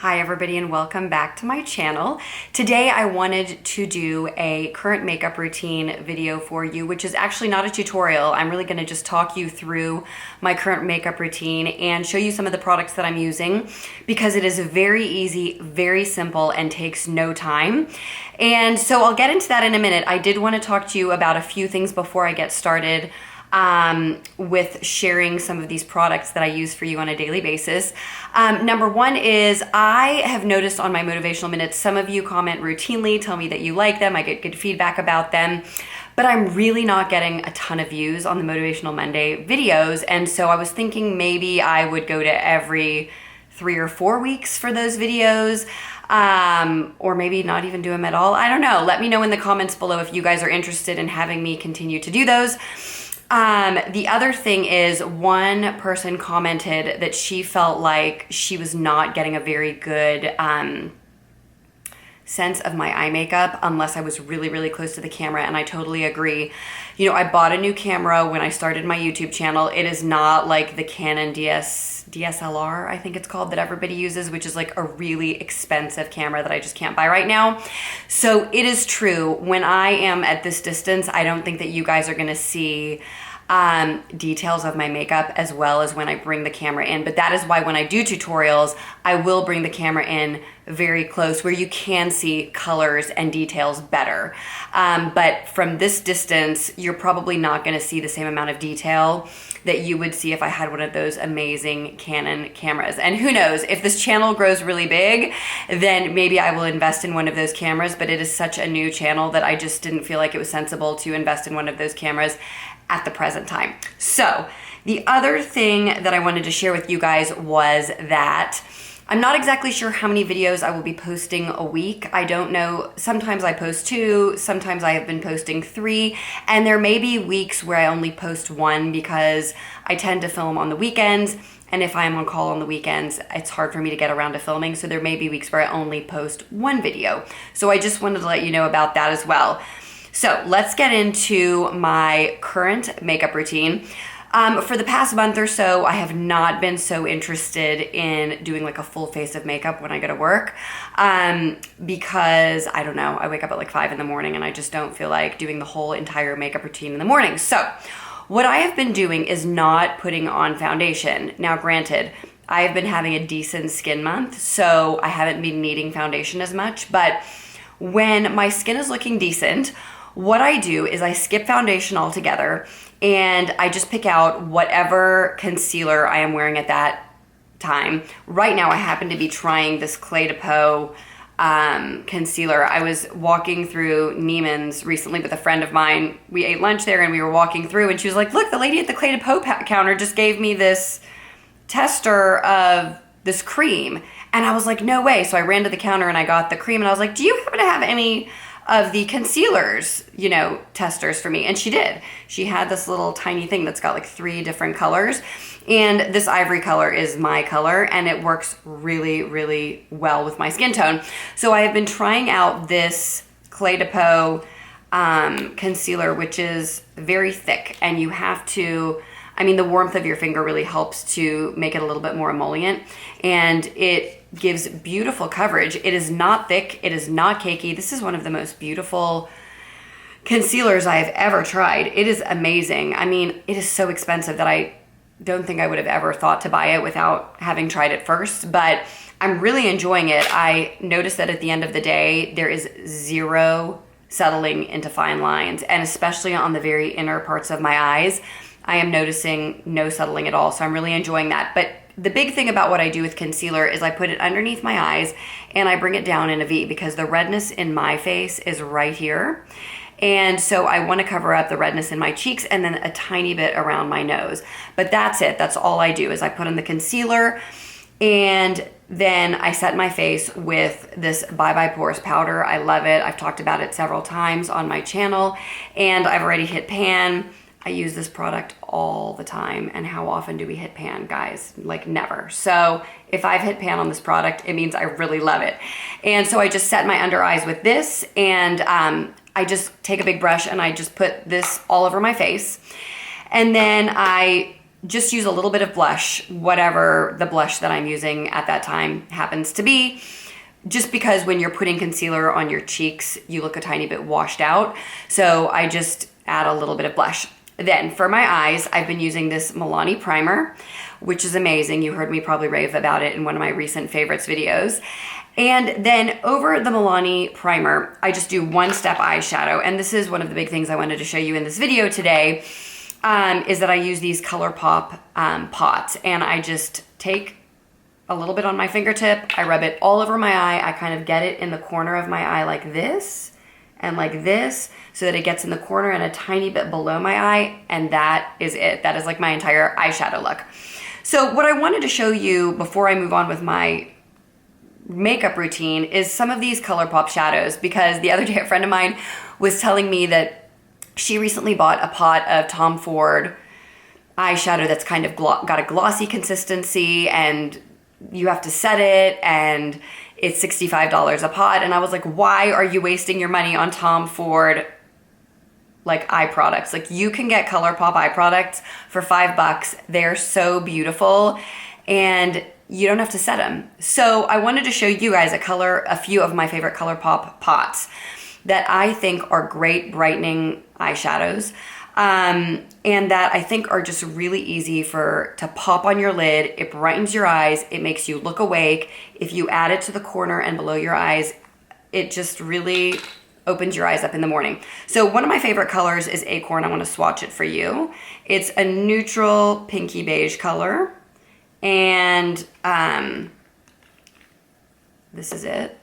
Hi everybody and welcome back to my channel. Today I wanted to do a current makeup routine video for you, which is actually not a tutorial. I'm really gonna just talk you through my current makeup routine and show you some of the products that I'm using because it is very easy, very simple, and takes no time. And so I'll get into that in a minute. I did want to talk to you about a few things before I get started with sharing some of these products that I use for you on a daily basis. Number one is I have noticed on my motivational minutes, some of you comment routinely, tell me that you like them, I get good feedback about them, but I'm really not getting a ton of views on the Motivational Monday videos. And so I was thinking maybe I would go to every 3 or 4 weeks for those videos, or maybe not even do them at all. I don't know. Let me know in the comments below if you guys are interested in having me continue to do those. The other thing is one person commented that she felt like she was not getting a very good sense of my eye makeup unless I was really, really close to the camera, and I totally agree. You know, I bought a new camera when I started my YouTube channel. It is not like the Canon DSLR, I think it's called, that everybody uses, which is like a really expensive camera that I just can't buy right now. So it is true, when I am at this distance, I don't think that you guys are gonna see details of my makeup as well as when I bring the camera in. But that is why when I do tutorials, I will bring the camera in very close where you can see colors and details better. But from this distance, you're probably not gonna see the same amount of detail that you would see if I had one of those amazing Canon cameras. And who knows, if this channel grows really big, then maybe I will invest in one of those cameras, but it is such a new channel that I just didn't feel like it was sensible to invest in one of those cameras at the present time. So the other thing that I wanted to share with you guys was that I'm not exactly sure how many videos I will be posting a week. I don't know. Sometimes I post 2, sometimes I have been posting 3, and there may be weeks where I only post 1 because I tend to film on the weekends, and if I am on call on the weekends, it's hard for me to get around to filming, so there may be weeks where I only post 1 video. So I just wanted to let you know about that as well. So let's get into my current makeup routine. For the past month or so, I have not been so interested in doing like a full face of makeup when I go to work because, I don't know, I wake up at like 5 in the morning and I just don't feel like doing the whole entire makeup routine in the morning. So what I have been doing is not putting on foundation. Now, granted, I've been having a decent skin month, so I haven't been needing foundation as much, but when my skin is looking decent, what I do is I skip foundation altogether and I just pick out whatever concealer I am wearing at that time. Right now I happen to be trying this Cle de Peau concealer. I was walking through Neiman's recently with a friend of mine. We ate lunch there and we were walking through and she was like, look, the lady at the Cle de Peau counter just gave me this tester of this cream. And I was like, no way. So I ran to the counter and I got the cream and I was like, do you happen to have any of the concealers, you know, testers for me? And she did. She had this little tiny thing that's got like 3 different colors. And this ivory color is my color and it works really, really well with my skin tone. So I have been trying out this Cle de Peau concealer, which is very thick, and you have to, I mean, the warmth of your finger really helps to make it a little bit more emollient, and it gives beautiful coverage. It is not thick, it is not cakey. This is one of the most beautiful concealers I have ever tried. It is amazing. I mean, it is so expensive that I don't think I would have ever thought to buy it without having tried it first, but I'm really enjoying it. I noticed that at the end of the day, there is zero settling into fine lines, and especially on the very inner parts of my eyes, I am noticing no settling at all, so I'm really enjoying that. But the big thing about what I do with concealer is I put it underneath my eyes and I bring it down in a V because the redness in my face is right here. And so I want to cover up the redness in my cheeks and then a tiny bit around my nose. But that's it. That's all I do is I put on the concealer and then I set my face with this Bye Bye Pores powder. I love it. I've talked about it several times on my channel and I've already hit pan. I use this product all the time. And how often do we hit pan, guys? Like never. So if I've hit pan on this product, it means I really love it. And so I just set my under eyes with this and I just take a big brush and I just put this all over my face. And then I just use a little bit of blush, whatever the blush that I'm using at that time happens to be. Just because when you're putting concealer on your cheeks, you look a tiny bit washed out. So I just add a little bit of blush. Then for my eyes, I've been using this Milani primer, which is amazing. You heard me probably rave about it in one of my recent favorites videos. And then over the Milani primer, I just do one step eyeshadow. And this is one of the big things I wanted to show you in this video today, is that I use these ColourPop pots. And I just take a little bit on my fingertip, I rub it all over my eye, I kind of get it in the corner of my eye like this, and like this, so that it gets in the corner and a tiny bit below my eye, and that is it. That is like my entire eyeshadow look. So what I wanted to show you before I move on with my makeup routine is some of these ColourPop shadows, because the other day a friend of mine was telling me that she recently bought a pot of Tom Ford eyeshadow that's kind of got a glossy consistency, and you have to set it, and it's $65 a pot. And I was like, why are you wasting your money on Tom Ford like eye products? Like, you can get ColourPop eye products for $5. They're so beautiful and you don't have to set them. So I wanted to show you guys a few of my favorite ColourPop pots that I think are great brightening eyeshadows. And that I think are just really easy to pop on your lid. It brightens your eyes. It makes you look awake. If you add it to the corner and below your eyes, it just really opens your eyes up in the morning. So one of my favorite colors is Acorn. I want to swatch it for you. It's a neutral pinky beige color. And this is it.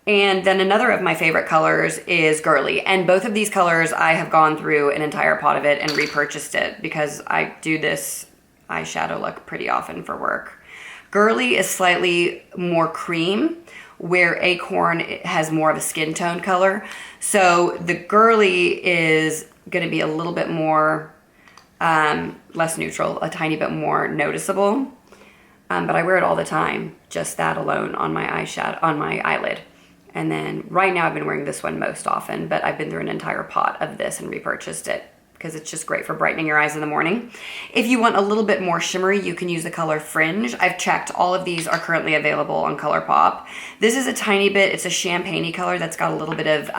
And then another of my favorite colors is Girly. And both of these colors, I have gone through an entire pot of it and repurchased it because I do this eyeshadow look pretty often for work. Girly is slightly more cream, where Acorn has more of a skin tone color. So the Girly is gonna be a little bit more, less neutral, a tiny bit more noticeable. But I wear it all the time, just that alone on my eyeshadow, on my eyelid. And then right now I've been wearing this one most often, but I've been through an entire pot of this and repurchased it because it's just great for brightening your eyes in the morning. If you want a little bit more shimmery, you can use the color Fringe. I've checked, all of these are currently available on ColourPop. This is a tiny bit, it's a champagne-y color that's got a little bit of,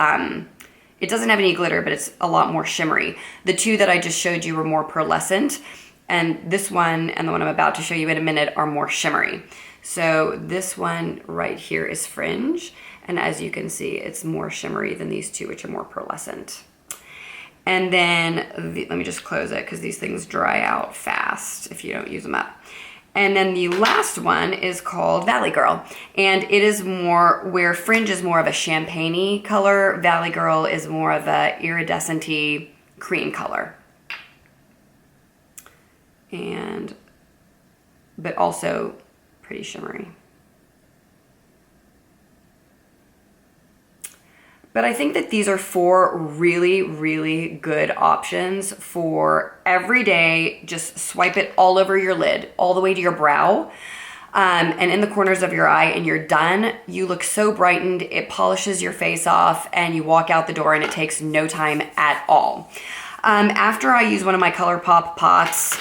it doesn't have any glitter, but it's a lot more shimmery. The two that I just showed you were more pearlescent, and this one and the one I'm about to show you in a minute are more shimmery. So this one right here is Fringe. And as you can see, it's more shimmery than these two, which are more pearlescent. And then, let me just close it because these things dry out fast if you don't use them up. And then the last one is called Valley Girl. And it is more, where Fringe is more of a champagne-y color, Valley Girl is more of a iridescent-y cream color. But also pretty shimmery. But I think that these are 4 really, really good options for every day. Just swipe it all over your lid, all the way to your brow, and in the corners of your eye, and you're done. You look so brightened, it polishes your face off, and you walk out the door and it takes no time at all. After I use one of my ColourPop pots,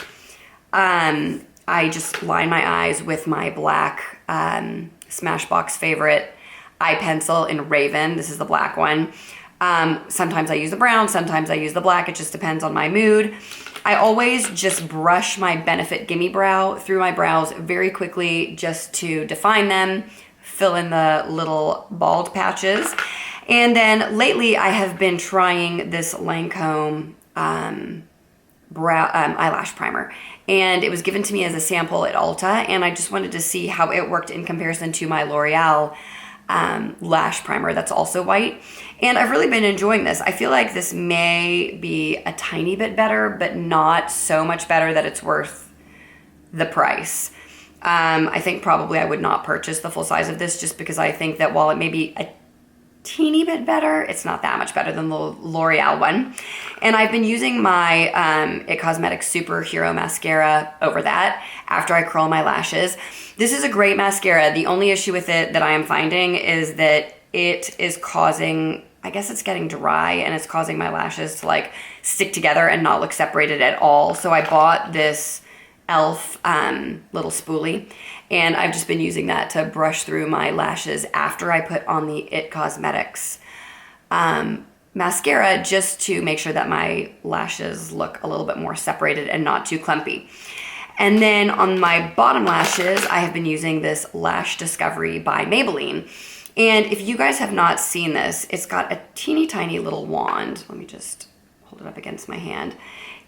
I just line my eyes with my black Smashbox favorite eye pencil in Raven. This is the black one. Sometimes I use the brown, sometimes I use the black. It just depends on my mood. I always just brush my Benefit Gimme Brow through my brows very quickly just to define them, fill in the little bald patches. And then lately I have been trying this Lancome eyelash primer. And it was given to me as a sample at Ulta, and I just wanted to see how it worked in comparison to my L'Oreal lash primer that's also white. And I've really been enjoying this. I feel like this may be a tiny bit better, but not so much better that it's worth the price. I think probably I would not purchase the full size of this just because I think that while it may be a teeny bit better, it's not that much better than the L'Oreal one. And I've been using my It Cosmetics Superhero Mascara over that after I curl my lashes. This is a great mascara. The only issue with it that I am finding is that it is causing I guess it's getting dry and it's causing my lashes to like stick together and not look separated at all. So I bought this e.l.f. Little spoolie, and I've just been using that to brush through my lashes after I put on the It Cosmetics mascara, just to make sure that my lashes look a little bit more separated and not too clumpy. And then on my bottom lashes, I have been using this Lash Discovery by Maybelline. And if you guys have not seen this, it's got a teeny tiny little wand. Let me just hold it up against my hand.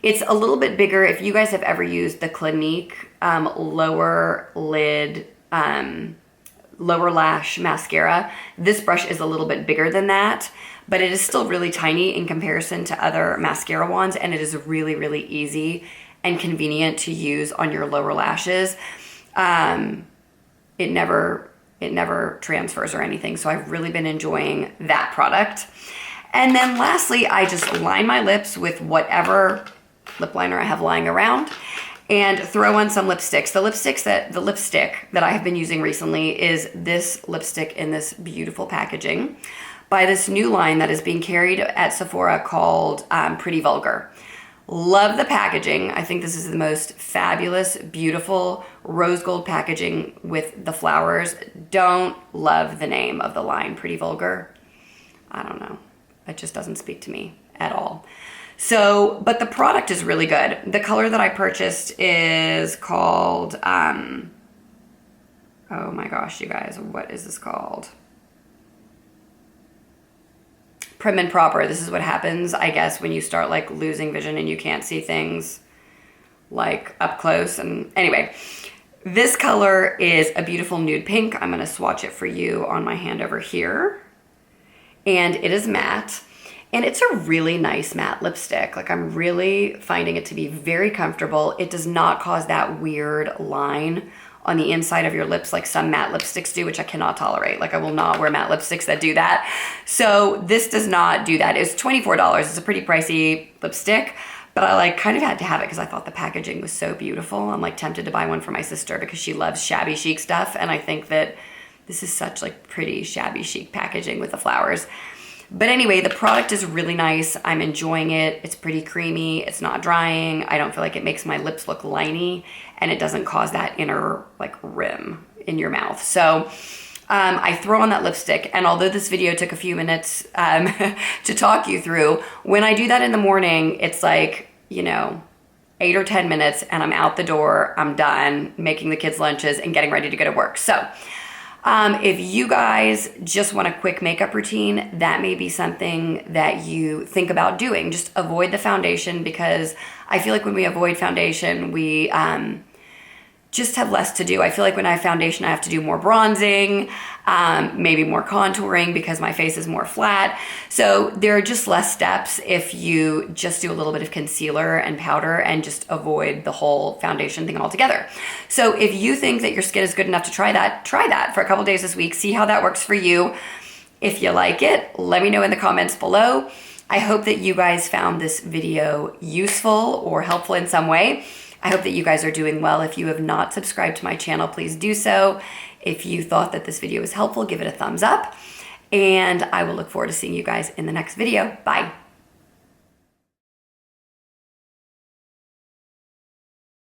It's a little bit bigger. If you guys have ever used the Clinique lower lid, lower lash mascara, this brush is a little bit bigger than that, but it is still really tiny in comparison to other mascara wands, and it is really, really easy and convenient to use on your lower lashes. It never transfers or anything, so I've really been enjoying that product. And then lastly, I just line my lips with whatever lip liner I have lying around and throw on some lipsticks. The lipstick that I have been using recently is this lipstick in this beautiful packaging by this new line that is being carried at Sephora called Pretty Vulgar. Love the packaging. I think this is the most fabulous, beautiful rose gold packaging with the flowers. Don't love the name of the line, Pretty Vulgar. I don't know. It just doesn't speak to me at all. So, but the product is really good. The color that I purchased is called, oh my gosh, you guys, what is this called? Prim and Proper. This is what happens, I guess, when you start like losing vision and you can't see things like up close. And anyway, this color is a beautiful nude pink. I'm gonna swatch it for you on my hand over here. And it is matte. And it's a really nice matte lipstick. Like, I'm really finding it to be very comfortable. It does not cause that weird line on the inside of your lips like some matte lipsticks do, which I cannot tolerate. Like, I will not wear matte lipsticks that do that. So this does not do that. It's $24. It's a pretty pricey lipstick, but I like kind of had to have it because I thought the packaging was so beautiful. I'm like tempted to buy one for my sister because she loves shabby chic stuff. And I think that this is such like pretty shabby chic packaging with the flowers. But anyway, the product is really nice. I'm enjoying it. It's pretty creamy. It's not drying. I don't feel like it makes my lips look liney, and it doesn't cause that inner like rim in your mouth. So I throw on that lipstick, and although this video took a few minutes to talk you through, when I do that in the morning, it's like, you know, 8 or 10 minutes and I'm out the door, I'm done making the kids' lunches and getting ready to go to work. So if you guys just want a quick makeup routine, that may be something that you think about doing. Just avoid the foundation, because I feel like when we avoid foundation, we just have less to do. I feel like when I have foundation, I have to do more bronzing, maybe more contouring because my face is more flat. So there are just less steps if you just do a little bit of concealer and powder and just avoid the whole foundation thing altogether. So if you think that your skin is good enough to try that for a couple days this week. See how that works for you. If you like it, let me know in the comments below. I hope that you guys found this video useful or helpful in some way. I hope that you guys are doing well. If you have not subscribed to my channel, please do so. If you thought that this video was helpful, give it a thumbs up. And I will look forward to seeing you guys in the next video. Bye.